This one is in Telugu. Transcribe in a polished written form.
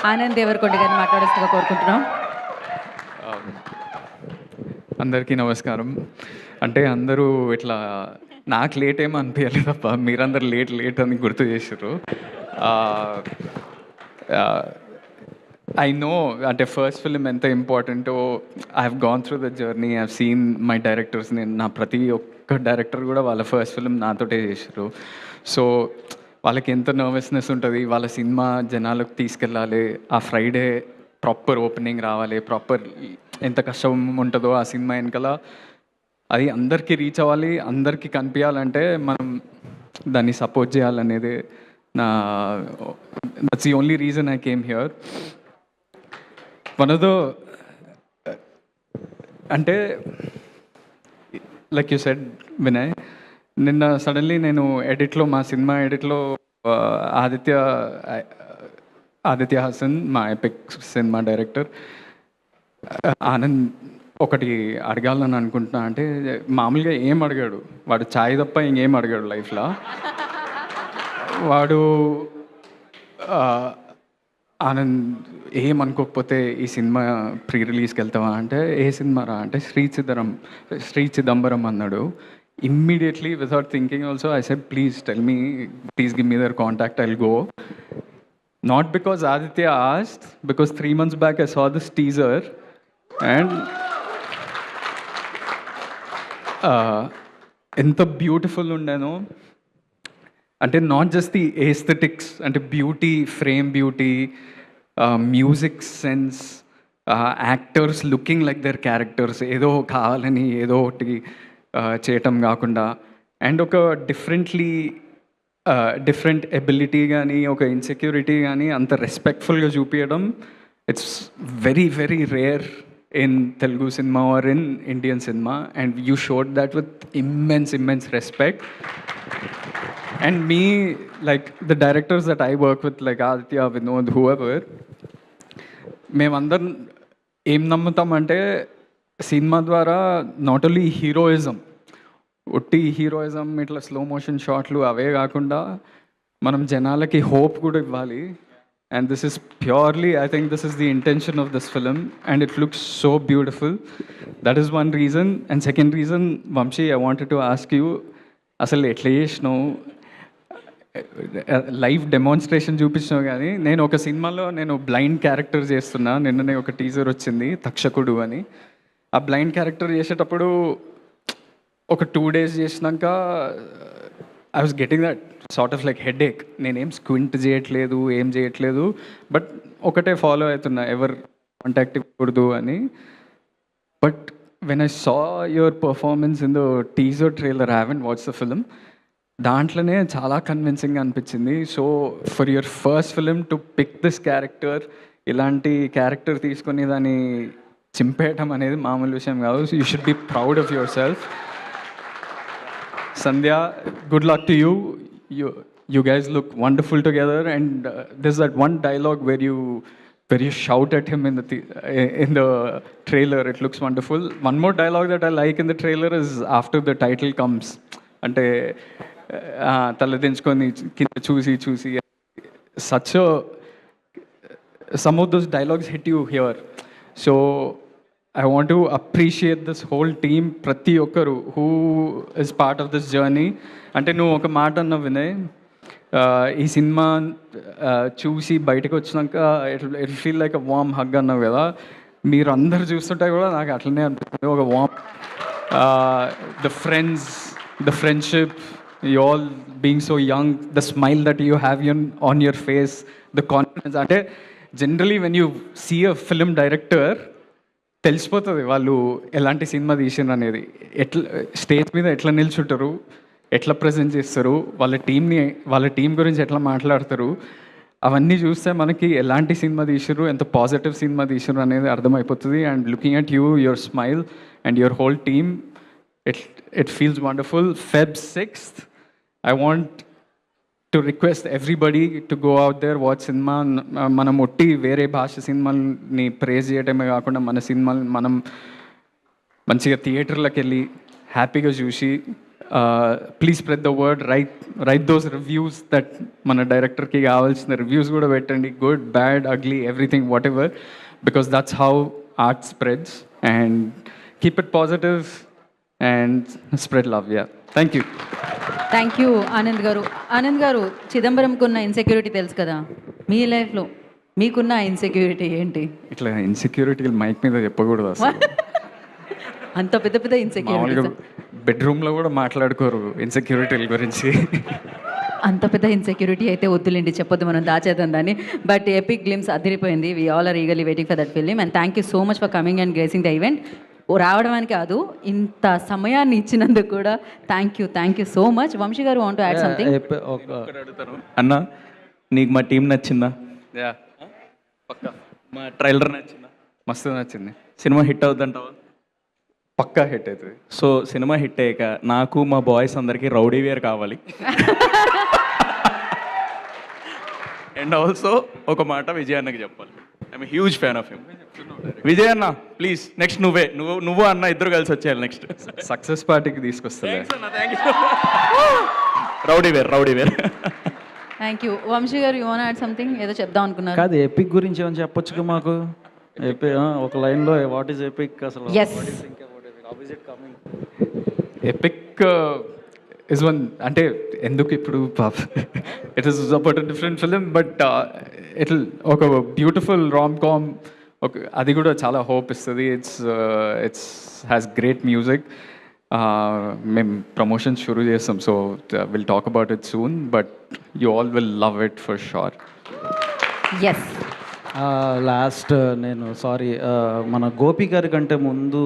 ఆనంద్ దేవరకొండ గారిని మాట్లాడుతూ కోరుకుంటున్నాం. అందరికీ నమస్కారం. అంటే అందరూ ఇట్లా నాకు లేట్ ఏమో అనిపించలేదు తప్ప మీరందరూ లేట్ అని గుర్తు చేసారు. ఐ నో అంటే ఫస్ట్ ఫిలిం ఎంత ఇంపార్టెంటో. I have gone through the journey, I have seen my directors. నేను నా ప్రతి ఒక్క డైరెక్టర్ కూడా వాళ్ళ ఫస్ట్ ఫిలిం నాతోటే చేసారు. సో వాళ్ళకి ఎంత నర్వస్నెస్ ఉంటుంది, వాళ్ళ సినిమా జనాలకు తీసుకెళ్ళాలి, ఆ ఫ్రైడే ప్రాపర్ ఓపెనింగ్ రావాలి, ప్రాపర్ ఎంత కష్టం ఉంటుందో ఆ సినిమా వెనకాల అది అందరికీ రీచ్ అవ్వాలి, అందరికీ కనిపించాలంటే మనం దాన్ని సపోర్ట్ చేయాలనేది నా that's the only reason I came here. One of the అంటే లైక్ యూ సెడ్ వినయ్, నిన్న సడన్లీ నేను ఎడిట్లో, మా సినిమా ఎడిట్లో ఆదిత్య హాసన్, మా ఎపిక్ సినిమా డైరెక్టర్, ఆనంద్ ఒకటి అడగాలని అనుకుంటున్నా. అంటే మామూలుగా ఏం అడిగాడు వాడు, ఛాయ్ తప్ప ఇంకేం అడిగాడు లైఫ్లో. వాడు ఆనంద్ ఏమనుకోకపోతే ఈ సినిమా ప్రీ రిలీజ్కి వెళ్తావా అంటే, ఏ సినిమా రా అంటే శ్రీ చిదంబరం అన్నాడు. Immediately without thinking also I said please tell me, please give me their contact, I'll go. Not because Aditya asked, because 3 months back I saw this teaser and ఎంత బ్యూటిఫుల్ ఉండేనో. అంటే నాట్ జస్ట్ ది ఏస్థెటిక్స్, అంటే beauty, frame beauty, music sense, actors looking like their characters, ఏదో కావాలని ఏదో ఒకటి చేయటం కాకుండా, అండ్ ఒక డిఫరెంట్ ఎబిలిటీ కానీ, ఒక ఇన్సెక్యూరిటీ కానీ అంత రెస్పెక్ట్ఫుల్గా చూపించడం, it's very very rare in Telugu cinema or in Indian cinema. And you showed that with immense respect. And me like the directors that I work with, like Aditya, Vinod, whoever, మేమందరం ఏం నమ్ముతామంటే సినిమా ద్వారా నాట్ ఓన్లీ హీరోయిజం, ఒట్టి హీరోయిజం, ఇట్లా స్లో మోషన్ షాట్లు అవే కాకుండా మనం జనాలకి హోప్ కూడా ఇవ్వాలి. And this is purely, I think this is the intention of this film and it looks so beautiful. That is one reason. And second reason, Vamshi, I wanted to ask you, అసలు ఎట్లా చేసినావు? లైవ్ డెమాన్స్ట్రేషన్ చూపించినావు, కానీ నేను ఒక సినిమాలో నేను బ్లైండ్ క్యారెక్టర్ చేస్తున్నా. నిన్ననే ఒక టీజర్ వచ్చింది, తక్షకుడు అని. ఆ బ్లైండ్ క్యారెక్టర్ చేసేటప్పుడు ఒక 2 days చేసినాక I was getting that sort of like headache. నేనేం స్క్వింట్ చేయట్లేదు, ఏం చేయట్లేదు, బట్ ఒకటే ఫాలో అవుతున్నా, ఎవరు కాంటాక్ట్ ఇవ్వకూడదు అని. But when I saw your performance in the teaser trailer, I haven't watch the film, దాంట్లోనే చాలా కన్విన్సింగ్గా అనిపించింది. So for your first film to pick this character, ఇలాంటి క్యారెక్టర్ తీసుకొని దాన్ని చింపేయటం అనేది మామూలు విషయం కాదు. You should be proud of your self. Sandhya, good luck to you. You guys look wonderful together, and there's that one dialogue where you shout at him in the trailer. It looks wonderful. One more dialogue that I like in the trailer is after the title comes. Ante taladinchukoni kinda chusi such a, some of those dialogues hit you here. So I want to appreciate this whole team, ప్రతి ఒక్కరు who is part of this journey. అంటే నువ్వు ఒక మాట అన్నావు వినయ్, ఈ సినిమా చూసి బయటకు వచ్చినాక it feel like a warm hug అన్నావు కదా. మీరు అందరు చూస్తుంటే కూడా నాకు అట్లనే అనిపిస్తుంది, ఒక warm, the friendship, you all being so young, the smile that you have on your face, the confidence. అంటే generally when you see a film director తెలిసిపోతుంది వాళ్ళు ఎలాంటి సినిమా తీసినారు అనేది. ఎట్లా స్టేజ్ మీద ఎట్లా నిల్చుంటారు, ఎట్లా ప్రజెంట్ చేస్తారు, వాళ్ళ టీం గురించి ఎట్లా మాట్లాడతారు, అవన్నీ చూస్తే మనకి ఎలాంటి సినిమా తీసారు, ఎంత పాజిటివ్ సినిమా తీసారు అనేది అర్థమైపోతుంది. And looking at you, your smile and your whole team, it feels wonderful. Feb 6th, I want to request everybody to go out there, watch cinema. మనం ఒట్టి వేరే భాష సినిమాని ప్రేజ్ చేయటమే కాకుండా మన సినిమాని మనం మంచిగా థియేటర్లకు వెళ్ళి హ్యాపీగా చూసి please spread the word, right those reviews that మన డైరెక్టర్కి కావాల్సిన రివ్యూస్ కూడా పెట్టండి, good bad ugly everything what ever, because that's how art spreads. And keep it positive and spread love. Yeah, thank you. Thank you Anand గారు. ఆనంద్ గారు, చిదంబరంకు ఉన్న ఇన్సెక్యూరిటీ తెలుసు కదా, మీ లైఫ్లో మీకున్న ఇన్సెక్యూరిటీ ఏంటి? ఇట్లా ఇన్సెక్యూరిటీ మైక్ మీద చెప్పకూడదు అసలు. అంత పెద్ద పెద్ద ఇన్సెక్యూరిటీ, బెడ్రూమ్లో కూడా మాట్లాడుకోరు ఇన్సెక్యూరిటీల గురించి. అంత పెద్ద ఇన్సెక్యూరిటీ అయితే వద్దులేండి, చెప్పొద్దు, మనం దాచేద్దాం దాన్ని. బట్ ఎపిక్ గ్లిమ్స్ అదిరిపోయింది. We all are eagerly waiting for that film. And thank you so much for coming and gracing the event. రావడానికి కాదు, ఇంత సమయాన్ని ఇచ్చినందుకు కూడా thank you so much. Vamshi garu want to add something? అన్న, నీకు మా టీం నచ్చిందా? యా, పక్కా. మా ట్రైలర్ నచ్చిందా? మస్తు నచ్చింది. సినిమా హిట్ అవుతుందంటావా? పక్కా హిట్ అవుతుంది. సో సినిమా హిట్ అయ్యాక నాకు మా బాయ్స్ అందరికీ రౌడీ వేర్ కావాలి. అండ్ ఆల్సో ఒక మాట విజయ్ అన్నకి చెప్పాలి. I'm huge fan of him. Vijay అన్న ప్లీజ్, నెక్స్ట్ నువ్వు అన్న ఇద్దరు కలిసి వచ్చేయాలి నెక్స్ట్. సక్సెస్ పార్టీకి తీసుకొస్తుంది. Rowdy wear. Thank you. Vamshi garu, you want add something? ఏదో చెప్దాం అనుకున్నారు. కాదు, ఎపిక్ గురించి ఏమైనా చెప్పొచ్చుగా మాకు. ఒక లైన్లో వాట్ ఈస్ ఎపిక్ అసలు? Yes. ఎపిక్ ఇస్ వన్, అంటే ఎందుకు ఇప్పుడు it is about different film, but it ఒక బ్యూటిఫుల్ రామ్ కామ్, అది కూడా చాలా హోప్ ఇస్తుంది. It's has great music. మేము ప్రమోషన్స్ షురూ చేస్తాం, so will talk about it soon, but you all will love it for sure. Yes. Last నేను సారీ, మన గోపి గారి కంటే ముందు